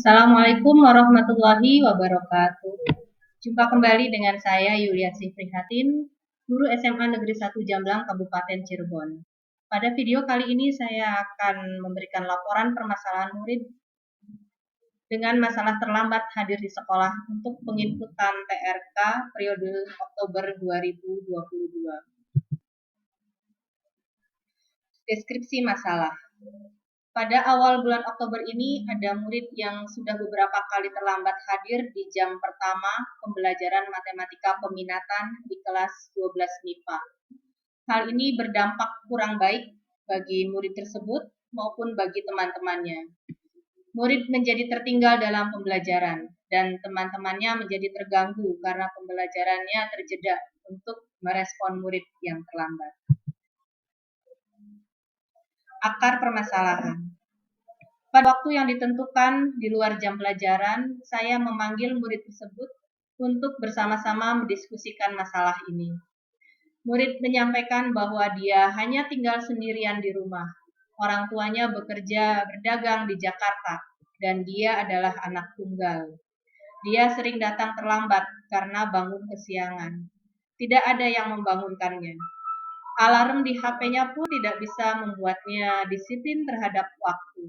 Assalamualaikum warahmatullahi wabarakatuh. Jumpa kembali dengan saya Yuliasi Prihatin, guru SMA Negeri 1 Jamblang, Kabupaten Cirebon. Pada video kali ini saya akan memberikan laporan permasalahan murid dengan masalah terlambat hadir di sekolah untuk penginputan TRK periode Oktober 2022. Deskripsi masalah. Pada awal bulan Oktober ini, ada murid yang sudah beberapa kali terlambat hadir di jam pertama pembelajaran matematika peminatan di kelas 12 MIPA. Hal ini berdampak kurang baik bagi murid tersebut maupun bagi teman-temannya. Murid menjadi tertinggal dalam pembelajaran dan teman-temannya menjadi terganggu karena pembelajarannya terjeda untuk merespon murid yang terlambat. Akar permasalahan. Pada waktu yang ditentukan di luar jam pelajaran, saya memanggil murid tersebut untuk bersama-sama mendiskusikan masalah ini. Murid menyampaikan bahwa dia hanya tinggal sendirian di rumah. Orang tuanya bekerja berdagang di Jakarta, dan dia adalah anak tunggal. Dia sering datang terlambat karena bangun kesiangan. Tidak ada yang membangunkannya. Alarm di HP-nya pun tidak bisa membuatnya disiplin terhadap waktu.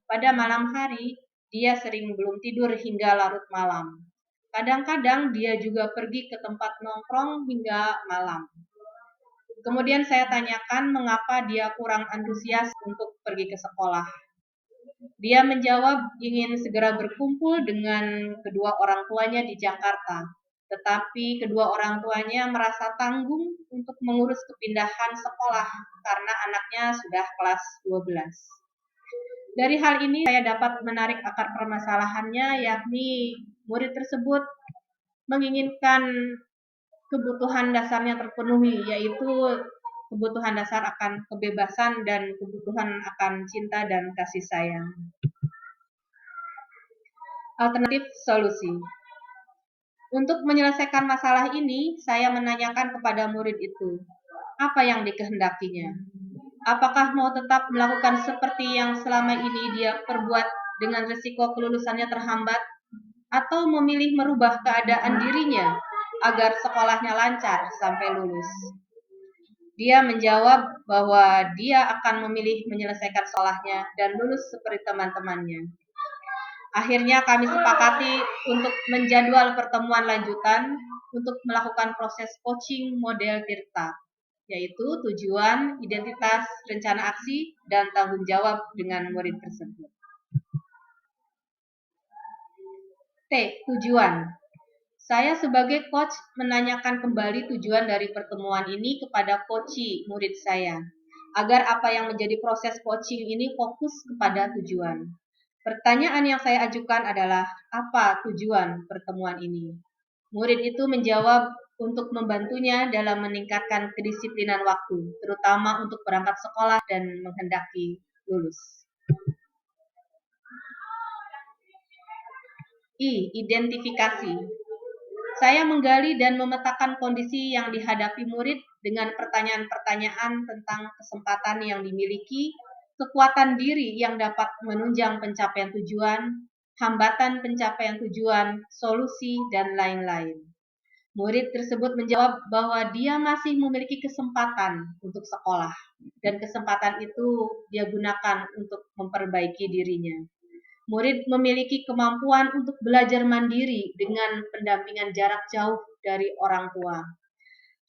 Pada malam hari, dia sering belum tidur hingga larut malam. Kadang-kadang dia juga pergi ke tempat nongkrong hingga malam. Kemudian saya tanyakan mengapa dia kurang antusias untuk pergi ke sekolah. Dia menjawab ingin segera berkumpul dengan kedua orang tuanya di Jakarta. Tetapi kedua orang tuanya merasa tanggung untuk mengurus kepindahan sekolah karena anaknya sudah kelas 12. Dari hal ini saya dapat menarik akar permasalahannya, yakni murid tersebut menginginkan kebutuhan dasarnya terpenuhi, yaitu kebutuhan dasar akan kebebasan dan kebutuhan akan cinta dan kasih sayang. Alternatif solusi. Untuk menyelesaikan masalah ini, saya menanyakan kepada murid itu, apa yang dikehendakinya? Apakah mau tetap melakukan seperti yang selama ini dia perbuat dengan risiko kelulusannya terhambat, atau memilih merubah keadaan dirinya agar sekolahnya lancar sampai lulus? Dia menjawab bahwa dia akan memilih menyelesaikan sekolahnya dan lulus seperti teman-temannya. Akhirnya kami sepakati untuk menjadwal pertemuan lanjutan untuk melakukan proses coaching model Tirta, yaitu tujuan, identitas, rencana aksi, dan tanggung jawab dengan murid tersebut. T. Tujuan. Saya sebagai coach menanyakan kembali tujuan dari pertemuan ini kepada coachee murid saya, agar apa yang menjadi proses coaching ini fokus kepada tujuan. Pertanyaan yang saya ajukan adalah, apa tujuan pertemuan ini? Murid itu menjawab untuk membantunya dalam meningkatkan kedisiplinan waktu, terutama untuk berangkat sekolah dan menghendaki lulus. I. Identifikasi. Saya menggali dan memetakan kondisi yang dihadapi murid dengan pertanyaan-pertanyaan tentang kesempatan yang dimiliki, kekuatan diri yang dapat menunjang pencapaian tujuan, hambatan pencapaian tujuan, solusi, dan lain-lain. Murid tersebut menjawab bahwa dia masih memiliki kesempatan untuk sekolah, dan kesempatan itu dia gunakan untuk memperbaiki dirinya. Murid memiliki kemampuan untuk belajar mandiri dengan pendampingan jarak jauh dari orang tua.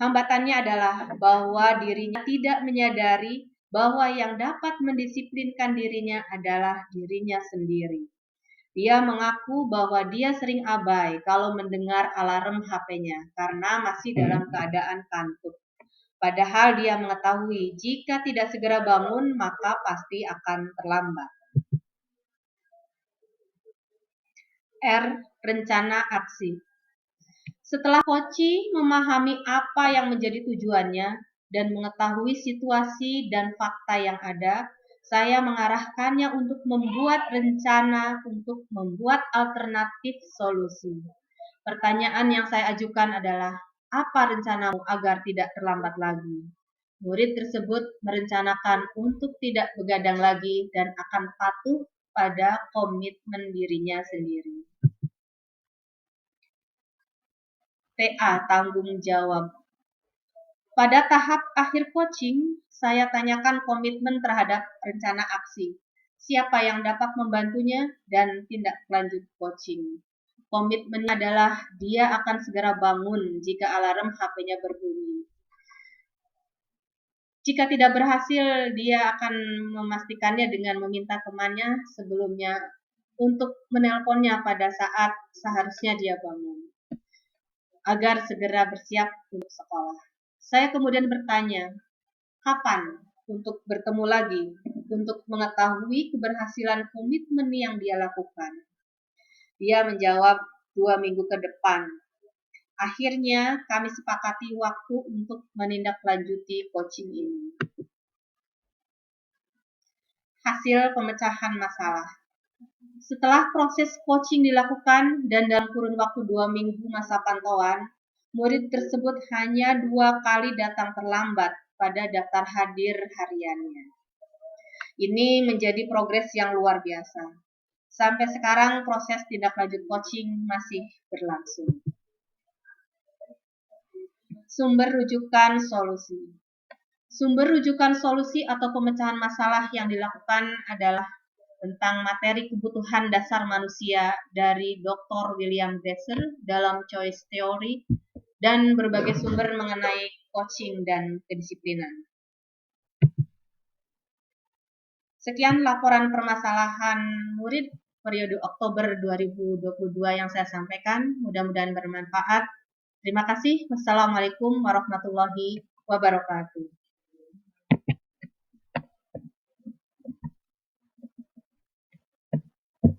Hambatannya adalah bahwa dirinya tidak menyadari bahwa yang dapat mendisiplinkan dirinya adalah dirinya sendiri. Dia mengaku bahwa dia sering abai kalau mendengar alarm HP-nya karena masih dalam keadaan kantuk. Padahal dia mengetahui jika tidak segera bangun maka pasti akan terlambat. R. Rencana aksi. Setelah coachee memahami apa yang menjadi tujuannya dan mengetahui situasi dan fakta yang ada, saya mengarahkannya untuk membuat rencana untuk membuat alternatif solusi. Pertanyaan yang saya ajukan adalah, apa rencanamu agar tidak terlambat lagi? Murid tersebut merencanakan untuk tidak begadang lagi dan akan patuh pada komitmen dirinya sendiri. TA, tanggung jawab. Pada tahap akhir coaching, saya tanyakan komitmen terhadap rencana aksi. Siapa yang dapat membantunya dan tindak lanjut coaching. Komitmen adalah dia akan segera bangun jika alarm HP-nya berbunyi. Jika tidak berhasil, dia akan memastikannya dengan meminta temannya sebelumnya untuk menelponnya pada saat seharusnya dia bangun, agar segera bersiap untuk sekolah. Saya kemudian bertanya, kapan untuk bertemu lagi, untuk mengetahui keberhasilan komitmen yang dia lakukan. Dia menjawab 2 minggu ke depan. Akhirnya kami sepakati waktu untuk menindaklanjuti coaching ini. Hasil pemecahan masalah. Setelah proses coaching dilakukan dan dalam kurun waktu 2 minggu masa pantauan, murid tersebut hanya 2 kali datang terlambat pada daftar hadir hariannya. Ini menjadi progres yang luar biasa. Sampai sekarang proses tindak lanjut coaching masih berlangsung. Sumber rujukan solusi. Sumber rujukan solusi atau pemecahan masalah yang dilakukan adalah tentang materi kebutuhan dasar manusia dari Dr. William Glasser dalam Choice Theory dan berbagai sumber mengenai coaching dan kedisiplinan. Sekian laporan permasalahan murid periode Oktober 2022 yang saya sampaikan. Mudah-mudahan bermanfaat. Terima kasih. Wassalamualaikum warahmatullahi wabarakatuh.